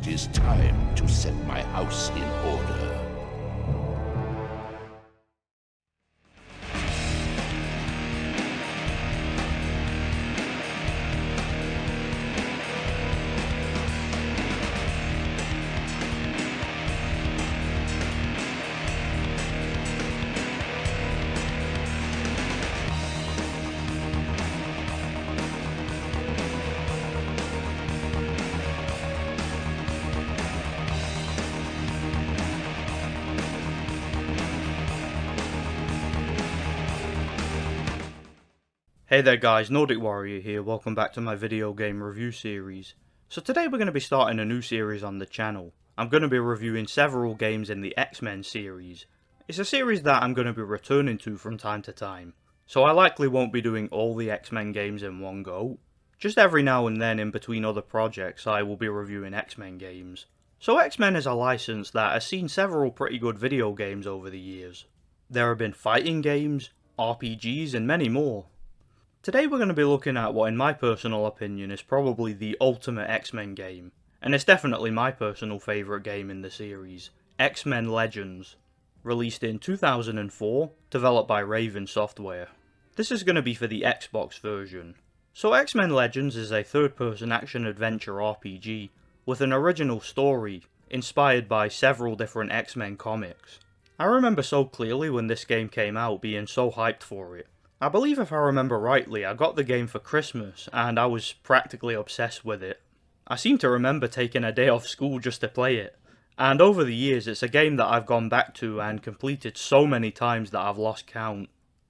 It is time to set my house in order. Hey there guys, Nordic Warrior here, welcome back to my video game review series. So today we're going to be starting a new series on the channel. I'm going to be reviewing several games in the X-Men series. It's a series that I'm going to be returning to from time to time, so I likely won't be doing all the X-Men games in one go. Just every now and then in between other projects I will be reviewing X-Men games. So X-Men is a license that has seen several pretty good video games over the years. There have been fighting games, RPGs and many more. Today we're going to be looking at what in my personal opinion is probably the ultimate X-Men game, and it's definitely my personal favourite game in the series, X-Men Legends, released in 2004, developed by Raven Software. This is going to be for the Xbox version. So X-Men Legends is a third-person action-adventure RPG, with an original story, inspired by several different X-Men comics. I remember so clearly when this game came out being so hyped for it. I believe if I remember rightly, I got the game for Christmas, and I was practically obsessed with it. I seem to remember taking a day off school just to play it, and over the years it's a game that I've gone back to and completed so many times that I've lost count.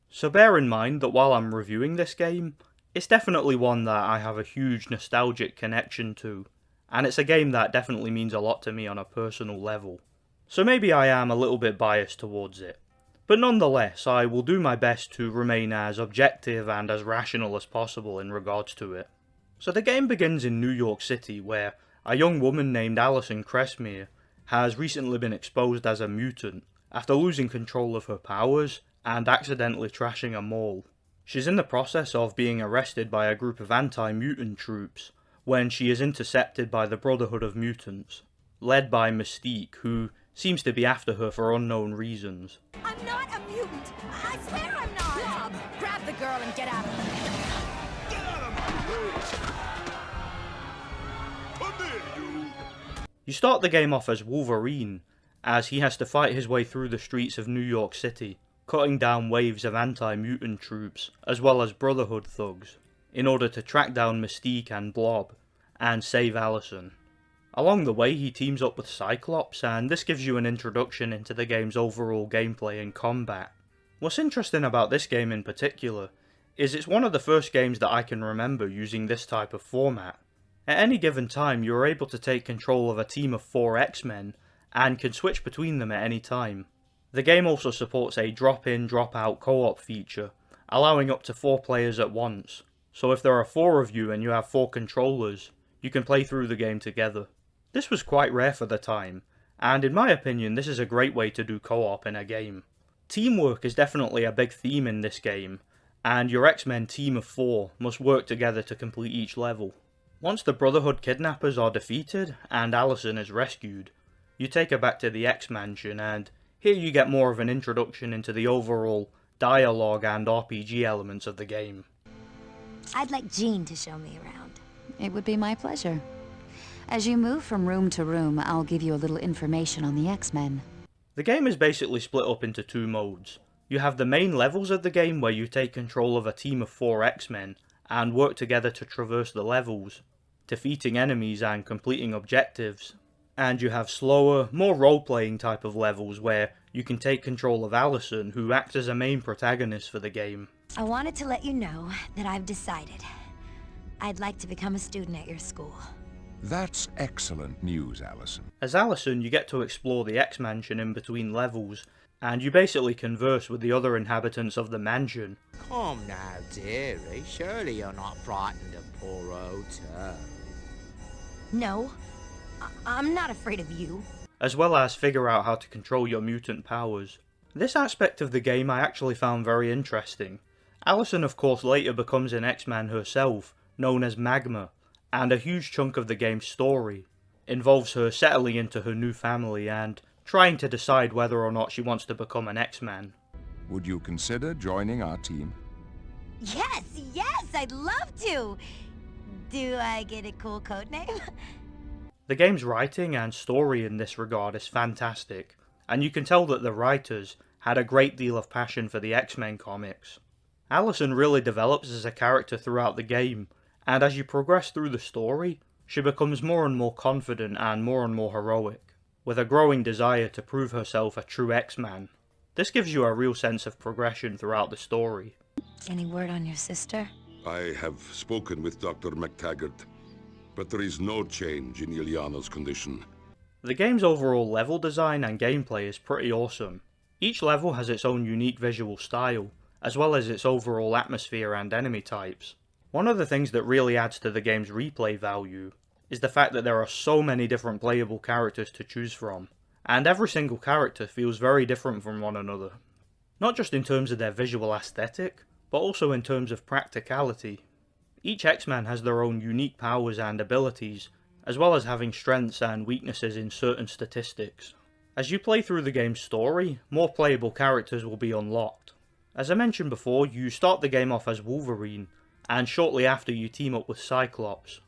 So bear in mind that while I'm reviewing this game, it's definitely one that I have a huge nostalgic connection to, and it's a game that definitely means a lot to me on a personal level. So maybe I am a little bit biased towards it. But nonetheless, I will do my best to remain as objective and as rational as possible in regards to it. So the game begins in New York City, where a young woman named Allison Cressmere has recently been exposed as a mutant after losing control of her powers and accidentally trashing a mall. She's in the process of being arrested by a group of anti-mutant troops when she is intercepted by the Brotherhood of Mutants, led by Mystique, who seems to be after her for unknown reasons. I'm not a mutant! I swear I'm not! Blob, grab the girl and get out of here! Get out of my way! Come here, you! You start the game off as Wolverine, as he has to fight his way through the streets of New York City, cutting down waves of anti-mutant troops, as well as Brotherhood thugs, in order to track down Mystique and Blob, and save Allison. Along the way he teams up with Cyclops, and this gives you an introduction into the game's overall gameplay and combat. What's interesting about this game in particular is it's one of the first games that I can remember using this type of format. At any given time you are able to take control of a team of 4 X-Men and can switch between them at any time. The game also supports a drop-in, drop-out co-op feature, allowing up to 4 players at once, so if there are 4 of you and you have 4 controllers, you can play through the game together. This was quite rare for the time, and in my opinion this is a great way to do co-op in a game. Teamwork is definitely a big theme in this game, and your X-Men team of 4 must work together to complete each level. Once the Brotherhood kidnappers are defeated and Allison is rescued, you take her back to the X-Mansion, and here you get more of an introduction into the overall dialogue and RPG elements of the game. I'd like Jean to show me around. It would be my pleasure. As you move from room to room, I'll give you a little information on the X-Men. The game is basically split up into 2 modes. You have the main levels of the game where you take control of a team of 4 X-Men and work together to traverse the levels, defeating enemies and completing objectives. And you have slower, more role-playing type of levels where you can take control of Allison, who acts as a main protagonist for the game. I wanted to let you know that I've decided. I'd like to become a student at your school. That's excellent news, Allison. As Allison, you get to explore the X-Mansion in between levels, and you basically converse with the other inhabitants of the mansion. Come now, dearie. Surely you're not frightened of poor old Turk. No, I'm not afraid of you. As well as figure out how to control your mutant powers. This aspect of the game I actually found very interesting. Allison of course later becomes an X-Man herself, known as Magma, and a huge chunk of the game's story involves her settling into her new family and trying to decide whether or not she wants to become an X-Man. Would you consider joining our team? Yes, yes, I'd love to. Do I get a cool code name? The game's writing and story in this regard is fantastic, and you can tell that the writers had a great deal of passion for the X-Men comics. Allison really develops as a character throughout the game, and as you progress through the story, she becomes more and more confident and more heroic, with a growing desire to prove herself a true X-Man. This gives you a real sense of progression throughout the story. Any word on your sister? I have spoken with Dr. McTaggart, but there is no change in Ilyana's condition. The game's overall level design and gameplay is pretty awesome. Each level has its own unique visual style, as well as its overall atmosphere and enemy types. One of the things that really adds to the game's replay value is the fact that there are so many different playable characters to choose from, and every single character feels very different from one another. Not just in terms of their visual aesthetic, but also in terms of practicality. Each X-Man has their own unique powers and abilities, as well as having strengths and weaknesses in certain statistics. As you play through the game's story, more playable characters will be unlocked. As I mentioned before, you start the game off as Wolverine, and shortly after you team up with Cyclops.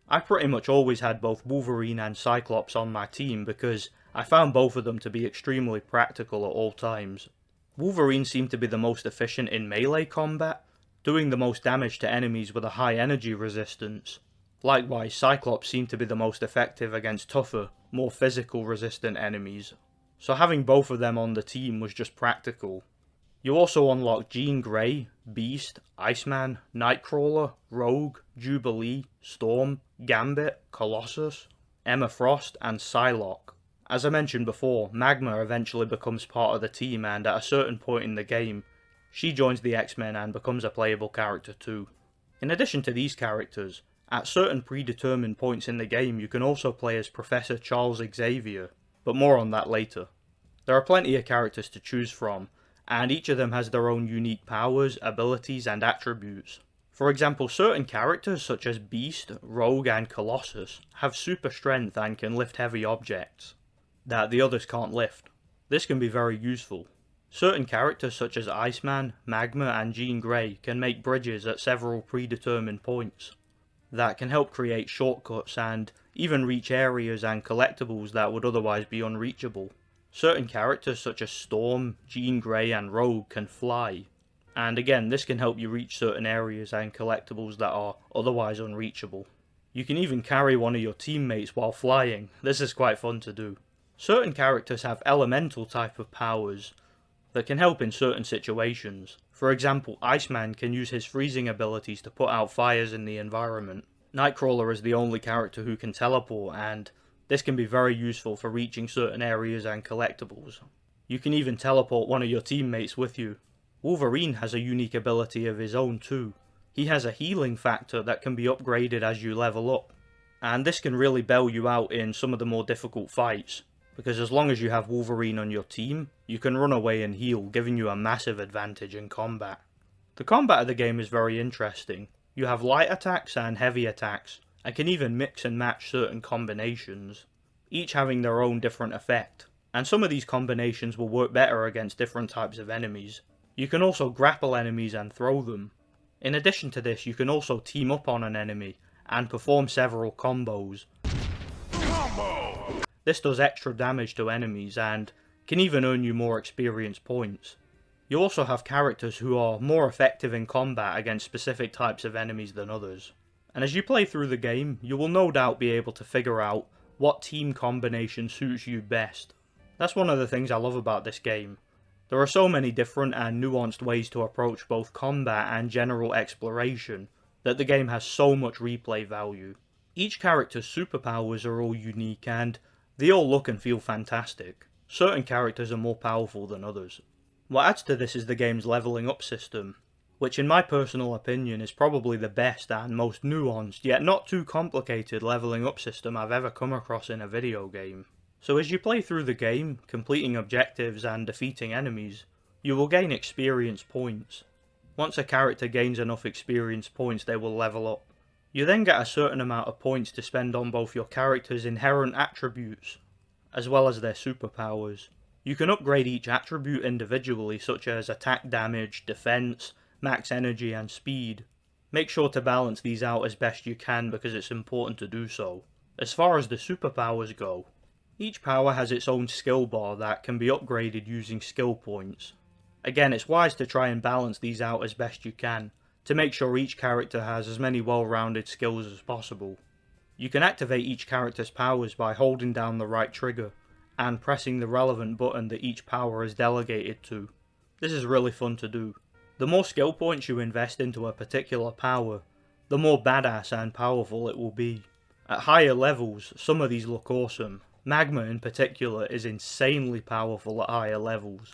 I pretty much always had both Wolverine and Cyclops on my team because I found both of them to be extremely practical at all times. Wolverine seemed to be the most efficient in melee combat, doing the most damage to enemies with a high energy resistance. Likewise, Cyclops seemed to be the most effective against tougher, more physical resistant enemies. So having both of them on the team was just practical. You also unlock Jean Grey, Beast, Iceman, Nightcrawler, Rogue, Jubilee, Storm, Gambit, Colossus, Emma Frost, and Psylocke. As I mentioned before, Magma eventually becomes part of the team, and at a certain point in the game, she joins the X-Men and becomes a playable character too. In addition to these characters, at certain predetermined points in the game you can also play as Professor Charles Xavier, but more on that later. There are plenty of characters to choose from, and each of them has their own unique powers, abilities, and attributes. For example, certain characters such as Beast, Rogue, and Colossus have super strength and can lift heavy objects that the others can't lift. This can be very useful. Certain characters such as Iceman, Magma, and Jean Grey can make bridges at several predetermined points that can help create shortcuts and even reach areas and collectibles that would otherwise be unreachable. Certain characters such as Storm, Jean Grey, and Rogue can fly, and again this can help you reach certain areas and collectibles that are otherwise unreachable. You can even carry one of your teammates while flying. This is quite fun to do. Certain characters have elemental type of powers that can help in certain situations. For example, Iceman can use his freezing abilities to put out fires in the environment. Nightcrawler is the only character who can teleport, and this can be very useful for reaching certain areas and collectibles. You can even teleport one of your teammates with you. Wolverine has a unique ability of his own too. He has a healing factor that can be upgraded as you level up, and this can really bail you out in some of the more difficult fights, because as long as you have Wolverine on your team, you can run away and heal, giving you a massive advantage in combat. The combat of the game is very interesting. You have light attacks and heavy attacks, and can even mix and match certain combinations, each having their own different effect, and some of these combinations will work better against different types of enemies. You can also grapple enemies and throw them. In addition to this, you can also team up on an enemy and perform several combos. This does extra damage to enemies and can even earn you more experience points. You also have characters who are more effective in combat against specific types of enemies than others. And as you play through the game, you will no doubt be able to figure out what team combination suits you best. That's one of the things I love about this game. There are so many different and nuanced ways to approach both combat and general exploration that the game has so much replay value. Each character's superpowers are all unique and they all look and feel fantastic. Certain characters are more powerful than others. What adds to this is the game's leveling up system, which in my personal opinion is probably the best and most nuanced yet not too complicated leveling up system I've ever come across in a video game. So as you play through the game, completing objectives and defeating enemies, you will gain experience points. Once a character gains enough experience points, they will level up. You then get a certain amount of points to spend on both your character's inherent attributes, as well as their superpowers. You can upgrade each attribute individually, such as attack damage, defense, max energy and speed. Make sure to balance these out as best you can because it's important to do so. As far as the superpowers go, each power has its own skill bar that can be upgraded using skill points. Again, it's wise to try and balance these out as best you can, to make sure each character has as many well-rounded skills as possible. You can activate each character's powers by holding down the right trigger, and pressing the relevant button that each power is delegated to. This is really fun to do. The more skill points you invest into a particular power, the more badass and powerful it will be. At higher levels, some of these look awesome. Magma in particular is insanely powerful at higher levels.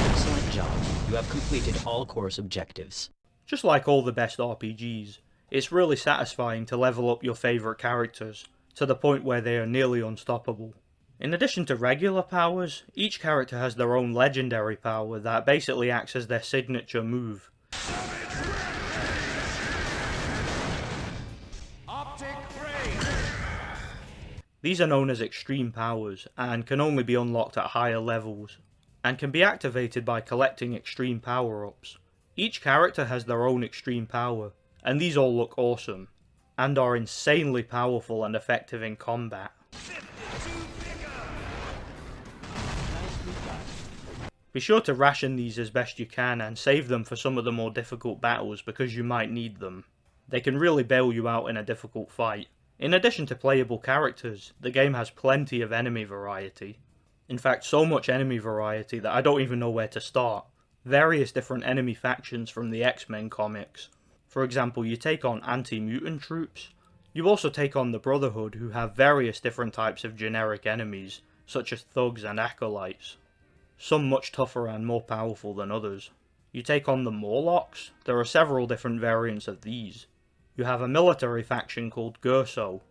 Excellent job. You have completed all course objectives. Just like all the best RPGs, it's really satisfying to level up your favourite characters, to the point where they are nearly unstoppable. In addition to regular powers, each character has their own legendary power that basically acts as their signature move. These are known as extreme powers, and can only be unlocked at higher levels, and can be activated by collecting extreme power-ups. Each character has their own extreme power, and these all look awesome, and are insanely powerful and effective in combat. Be sure to ration these as best you can and save them for some of the more difficult battles because you might need them. They can really bail you out in a difficult fight. In addition to playable characters, the game has plenty of enemy variety. In fact, so much enemy variety that I don't even know where to start. Various different enemy factions from the X-Men comics. For example, you take on anti-mutant troops. You also take on the Brotherhood, who have various different types of generic enemies, such as thugs and acolytes. Some much tougher and more powerful than others. You take on the Morlocks. There are several different variants of these. You have a military faction called Gerso.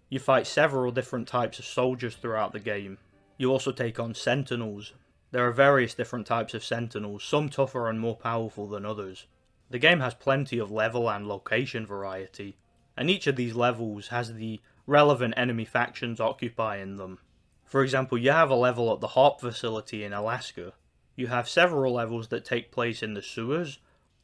You fight several different types of soldiers throughout the game. You also take on Sentinels. There are various different types of Sentinels, some tougher and more powerful than others. The game has plenty of level and location variety, and each of these levels has the relevant enemy factions occupying them. For example, you have a level at the Harp facility in Alaska. You have several levels that take place in the sewers,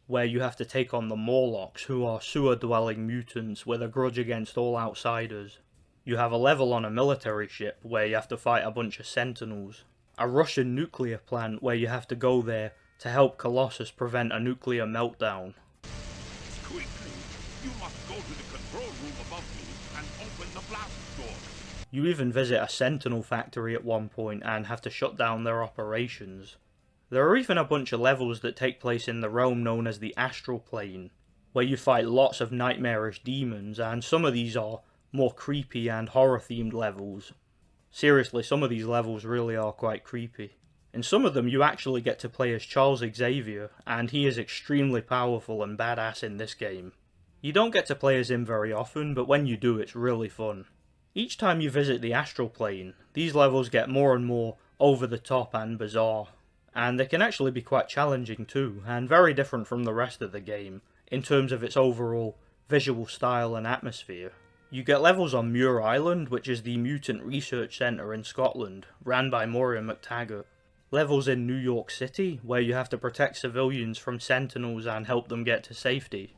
where you have to take on the Morlocks, who are sewer-dwelling mutants with a grudge against all outsiders. You have a level on a military ship, where you have to fight a bunch of Sentinels. A Russian nuclear plant, where you have to go there to help Colossus prevent a nuclear meltdown. Quickly! You must go to the control room above me and open the blast door. You even visit a Sentinel factory at one point and have to shut down their operations. There are even a bunch of levels that take place in the realm known as the Astral Plane, where you fight lots of nightmarish demons, and some of these are more creepy and horror-themed levels. Seriously, some of these levels really are quite creepy. In some of them you actually get to play as Charles Xavier, and he is extremely powerful and badass in this game. You don't get to play as him very often, but when you do it's really fun. Each time you visit the Astral Plane, these levels get more and more over the top and bizarre. And they can actually be quite challenging too, and very different from the rest of the game, in terms of its overall visual style and atmosphere. You get levels on Muir Island, which is the Mutant Research Centre in Scotland, ran by Moira McTaggart. Levels in New York City, where you have to protect civilians from Sentinels and help them get to safety.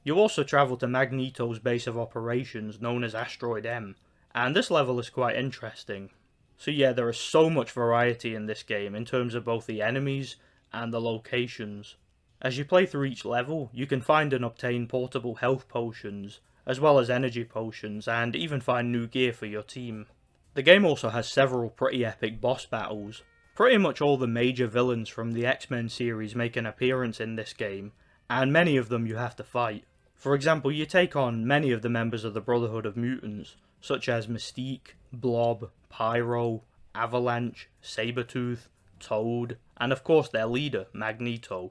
You also travel to Magneto's base of operations, known as Asteroid M, and this level is quite interesting. So yeah, there is so much variety in this game in terms of both the enemies and the locations. As you play through each level, you can find and obtain portable health potions, as well as energy potions, and even find new gear for your team. The game also has several pretty epic boss battles. Pretty much all the major villains from the X-Men series make an appearance in this game, and many of them you have to fight. For example, you take on many of the members of the Brotherhood of Mutants, such as Mystique, Blob, Pyro, Avalanche, Sabretooth, Toad, and of course their leader, Magneto.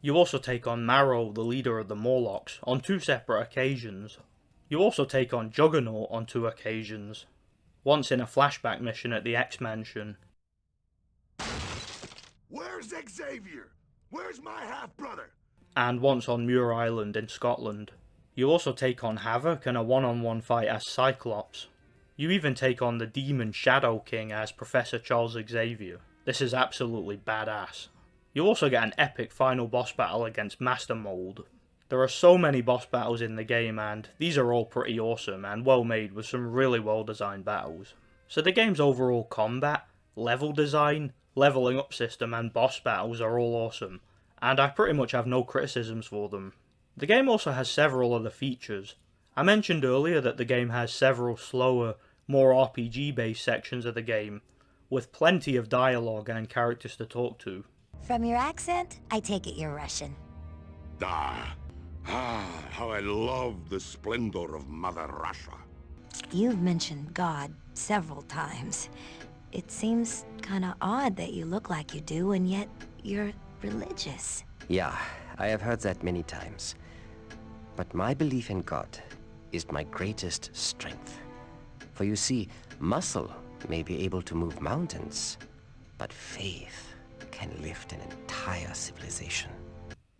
You also take on Marrow, the leader of the Morlocks, on 2 separate occasions. You also take on Juggernaut on 2 occasions. Once in a flashback mission at the X-Mansion. Where's Xavier? Where's my half-brother? and once on Muir Island in Scotland. You also take on Havoc in a one-on-one fight as Cyclops. You even take on the demon Shadow King as Professor Charles Xavier. This is absolutely badass. You also get an epic final boss battle against Master Mold. There are so many boss battles in the game, and these are all pretty awesome and well made with some really well designed battles. So the game's overall combat, level design, leveling up system and boss battles are all awesome, and I pretty much have no criticisms for them. The game also has several other features. I mentioned earlier that the game has several slower, more RPG based sections of the game, with plenty of dialogue and characters to talk to. From your accent, I take it you're Russian. How I love the splendor of Mother Russia. You've mentioned God several times. It seems kinda odd that you look like you do, and yet you're religious. Yeah, I have heard that many times. But my belief in God is my greatest strength. For you see, muscle may be able to move mountains, but faith can lift an entire civilization.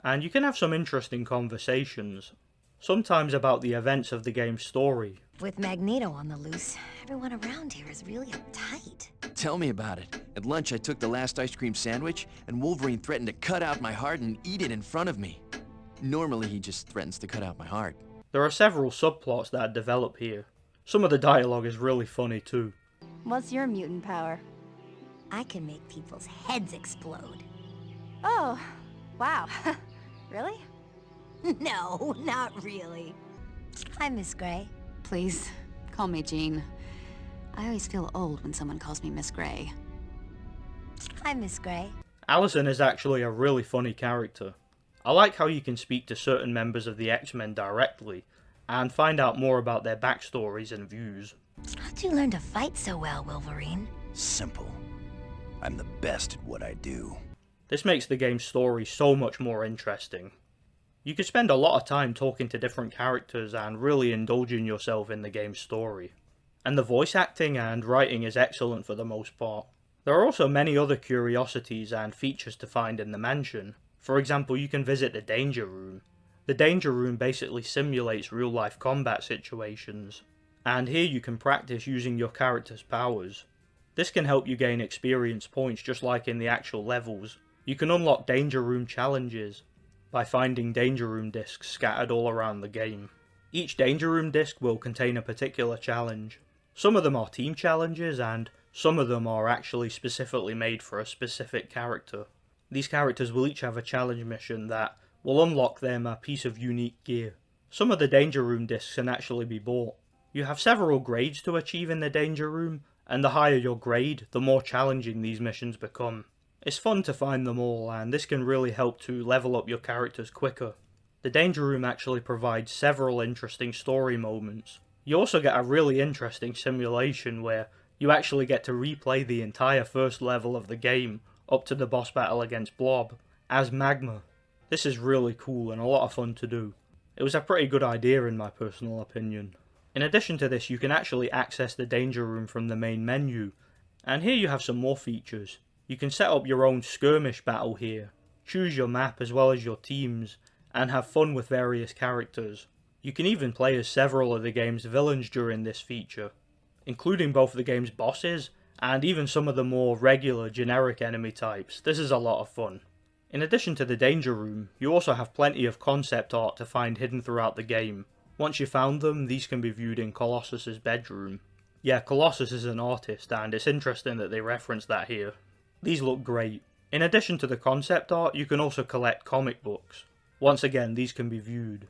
And you can have some interesting conversations, sometimes about the events of the game's story. With Magneto on the loose, everyone around here is really uptight. Tell me about it. At lunch, I took the last ice cream sandwich, and Wolverine threatened to cut out my heart and eat it in front of me. Normally, he just threatens to cut out my heart. There are several subplots that develop here. Some of the dialogue is really funny too. What's your mutant power? I can make people's heads explode. Oh, wow. Really? No, not really. Hi, Miss Gray. Please, call me Jean. I always feel old when someone calls me Miss Gray. Hi, Miss Gray. Allison is actually a really funny character. I like how you can speak to certain members of the X-Men directly, and find out more about their backstories and views. How'd you learn to fight so well, Wolverine? Simple. I'm the best at what I do. This makes the game's story so much more interesting. You can spend a lot of time talking to different characters and really indulging yourself in the game's story. And the voice acting and writing is excellent for the most part. There are also many other curiosities and features to find in the mansion. For example, you can visit the Danger Room. The Danger Room basically simulates real-life combat situations, and here you can practice using your character's powers. This can help you gain experience points just like in the actual levels. You can unlock Danger Room challenges by finding Danger Room discs scattered all around the game. Each Danger Room disc will contain a particular challenge. Some of them are team challenges, and some of them are actually specifically made for a specific character. These characters will each have a challenge mission that will unlock them a piece of unique gear. Some of the Danger Room discs can actually be bought. You have several grades to achieve in the Danger Room, and the higher your grade, the more challenging these missions become. It's fun to find them all, and this can really help to level up your characters quicker. The Danger Room actually provides several interesting story moments. You also get a really interesting simulation where you actually get to replay the entire first level of the game up to the boss battle against Blob as Magma. This is really cool and a lot of fun to do. It was a pretty good idea in my personal opinion. In addition to this, you can actually access the Danger Room from the main menu, and here you have some more features. You can set up your own skirmish battle here, choose your map as well as your teams, and have fun with various characters. You can even play as several of the game's villains during this feature, including both the game's bosses and even some of the more regular generic enemy types. This is a lot of fun. In addition to the Danger Room, you also have plenty of concept art to find hidden throughout the game. Once you've found them, these can be viewed in Colossus's bedroom. Yeah, Colossus is an artist, and it's interesting that they reference that here. These look great. In addition to the concept art, you can also collect comic books. Once again, these can be viewed.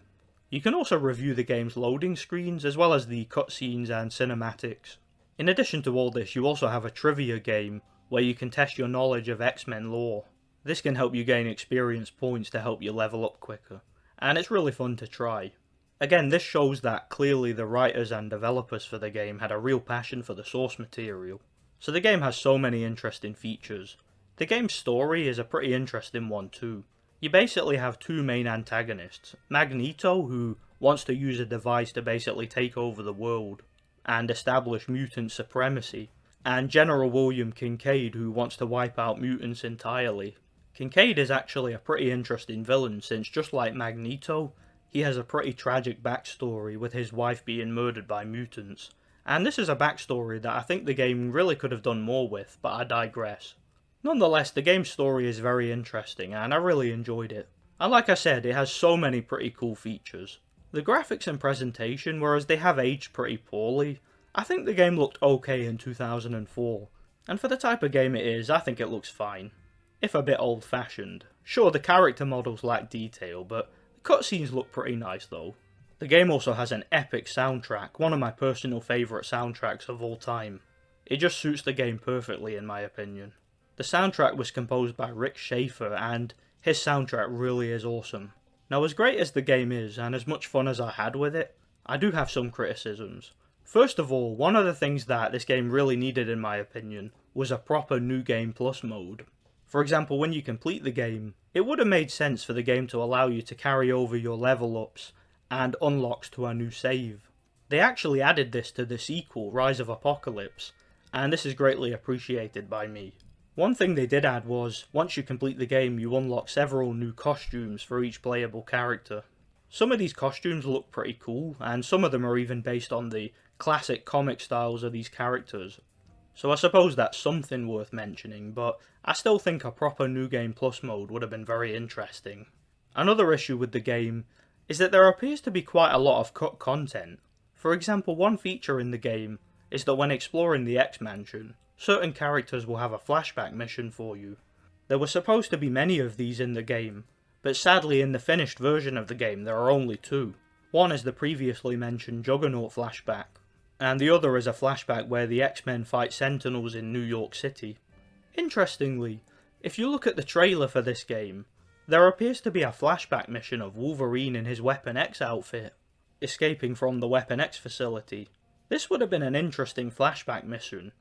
You can also review the game's loading screens, as well as the cutscenes and cinematics. In addition to all this, you also have a trivia game, where you can test your knowledge of X-Men lore. This can help you gain experience points to help you level up quicker, and it's really fun to try. Again, this shows that clearly the writers and developers for the game had a real passion for the source material. So the game has so many interesting features. The game's story is a pretty interesting one too. You basically have two main antagonists, Magneto, who wants to use a device to basically take over the world and establish mutant supremacy, and General William Kincaid, who wants to wipe out mutants entirely. Kincaid is actually a pretty interesting villain since, just like Magneto, he has a pretty tragic backstory with his wife being murdered by mutants. And this is a backstory that I think the game really could have done more with, but I digress. Nonetheless, the game's story is very interesting and I really enjoyed it. And like I said, it has so many pretty cool features. The graphics and presentation, whereas they have aged pretty poorly, I think the game looked okay in 2004. And for the type of game it is, I think it looks fine. If a bit old-fashioned. Sure, the character models lack detail, but the cutscenes look pretty nice though. The game also has an epic soundtrack, one of my personal favourite soundtracks of all time. It just suits the game perfectly in my opinion. The soundtrack was composed by Rick Schaefer and his soundtrack really is awesome. Now, as great as the game is and as much fun as I had with it, I do have some criticisms. First of all, one of the things that this game really needed in my opinion was a proper New Game Plus mode. For example, when you complete the game, it would have made sense for the game to allow you to carry over your level ups and unlocks to a new save. They actually added this to the sequel, Rise of Apocalypse, and this is greatly appreciated by me. One thing they did add was, once you complete the game, you unlock several new costumes for each playable character. Some of these costumes look pretty cool, and some of them are even based on the classic comic styles of these characters. So I suppose that's something worth mentioning, but I still think a proper New Game Plus mode would have been very interesting. Another issue with the game is that there appears to be quite a lot of cut content. For example, one feature in the game is that when exploring the X-Mansion, certain characters will have a flashback mission for you. There were supposed to be many of these in the game, but sadly in the finished version of the game there are only two. One is the previously mentioned Juggernaut flashback, and the other is a flashback where the X-Men fight Sentinels in New York City. Interestingly, if you look at the trailer for this game, there appears to be a flashback mission of Wolverine in his Weapon X outfit, escaping from the Weapon X facility. This would have been an interesting flashback mission,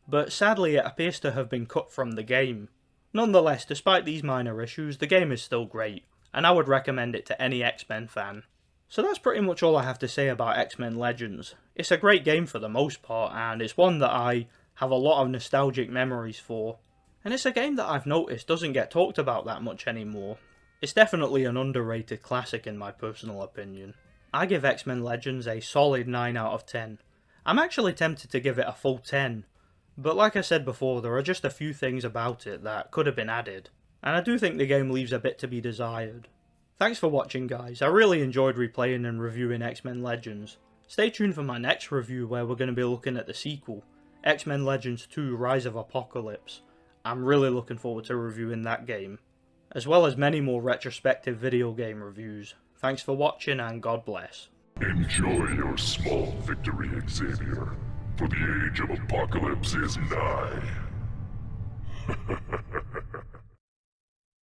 but sadly it appears to have been cut from the game. Nonetheless, despite these minor issues, the game is still great, and I would recommend it to any X-Men fan. So that's pretty much all I have to say about X-Men Legends. It's a great game for the most part, and it's one that I have a lot of nostalgic memories for. And it's a game that I've noticed doesn't get talked about that much anymore. It's definitely an underrated classic in my personal opinion. I give X-Men Legends a solid 9 out of 10. I'm actually tempted to give it a full 10, but like I said before, there are just a few things about it that could have been added, and I do think the game leaves a bit to be desired. Thanks for watching guys, I really enjoyed replaying and reviewing X-Men Legends. Stay tuned for my next review where we're going to be looking at the sequel, X-Men Legends 2 Rise of Apocalypse. I'm really looking forward to reviewing that game, as well as many more retrospective video game reviews. Thanks for watching and God bless. Enjoy your small victory, Xavier, for the age of apocalypse is nigh.